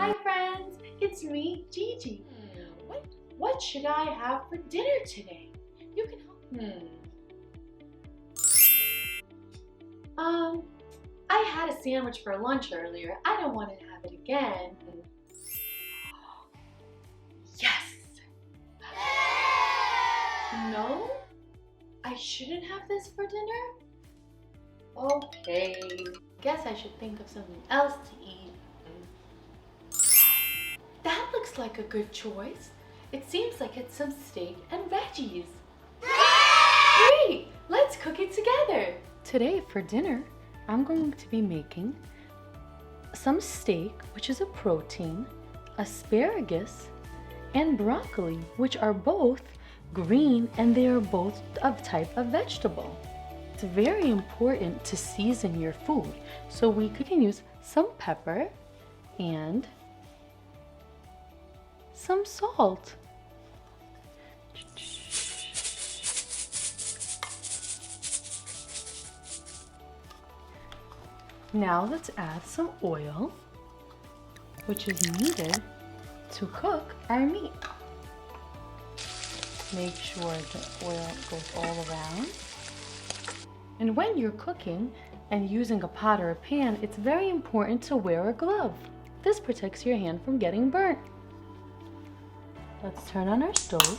Hi friends, it's me, Gigi. What should I have for dinner today? You can help. I had a sandwich for lunch earlier. I don't want to have it again. Yes! No? I shouldn't have this for dinner? Okay. Guess I should think of something else to eat. That looks like a good choice. It seems like it's some steak and veggies. Great! Let's cook it together. Today for dinner, I'm going to be making some steak, which is a protein, asparagus, and broccoli, which are both green and they are both a type of vegetable. It's very important to season your food, so we can use some pepper and some salt. Now let's add some oil, which is needed to cook our meat. Make sure the oil goes all around. And when you're cooking and using a pot or a pan, it's very important to wear a glove. This protects your hand from getting burnt. Let's turn on our stove.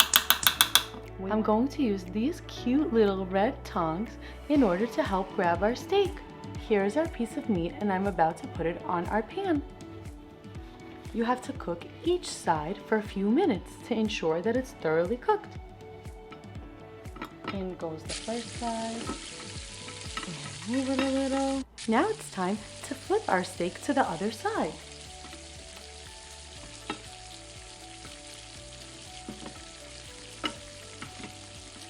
I'm going to use these cute little red tongs in order to help grab our steak. Here's our piece of meat and I'm about to put it on our pan. You have to cook each side for a few minutes to ensure that it's thoroughly cooked. In goes the first side. And move it a little. Now it's time to flip our steak to the other side.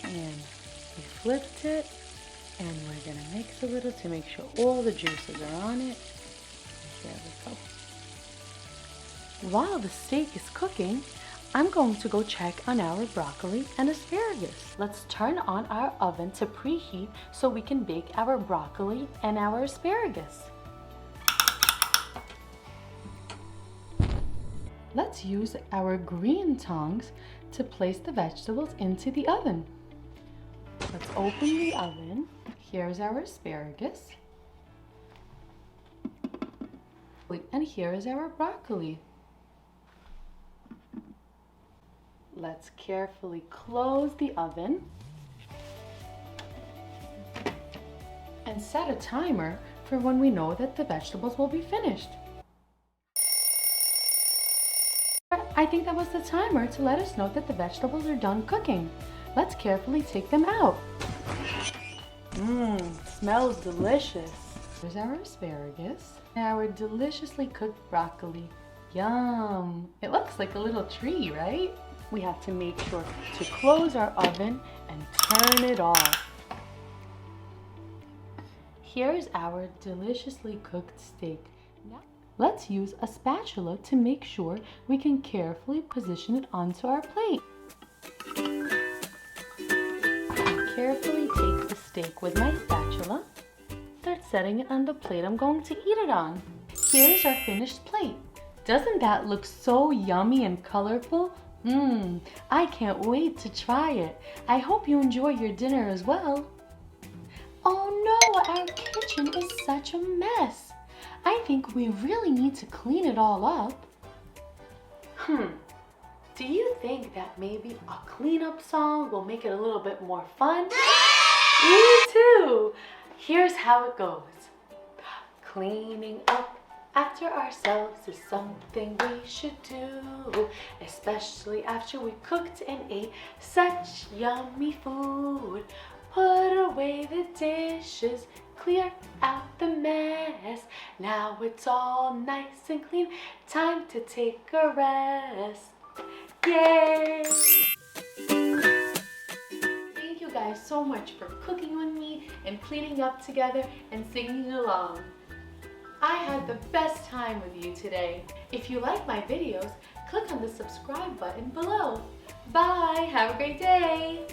And we flipped it. And we're gonna mix a little to make sure all the juices are on it. There we go. While the steak is cooking, I'm going to go check on our broccoli and asparagus. Let's turn on our oven to preheat so we can bake our broccoli and our asparagus. Let's use our green tongs to place the vegetables into the oven. Let's open the oven. Here's our asparagus. And here is our broccoli. Let's carefully close the oven and set a timer for when we know that the vegetables will be finished. I think that was the timer to let us know that the vegetables are done cooking. Let's carefully take them out. Smells delicious. Here's our asparagus and our deliciously cooked broccoli. Yum! It looks like a little tree, right? We have to make sure to close our oven and turn it off. Here's our deliciously cooked steak. Now, let's use a spatula to make sure we can carefully position it onto our plate. Carefully take the steak with my spatula. Start setting it on the plate I'm going to eat it on. Here's our finished plate. Doesn't that look so yummy and colorful? I can't wait to try it. I hope you enjoy your dinner as well. Oh no, our kitchen is such a mess. I think we really need to clean it all up. Do you think that maybe a cleanup song will make it a little bit more fun? Me too! Here's how it goes. Cleaning up after ourselves is something we should do, especially after we cooked and ate such yummy food. Put away the dishes, clear out the mess. Now it's all nice and clean, time to take a rest. Yay! Thank you guys so much for cooking with me and cleaning up together and singing along. I had the best time with you today. If you like my videos, click on the subscribe button below. Bye! Have a great day!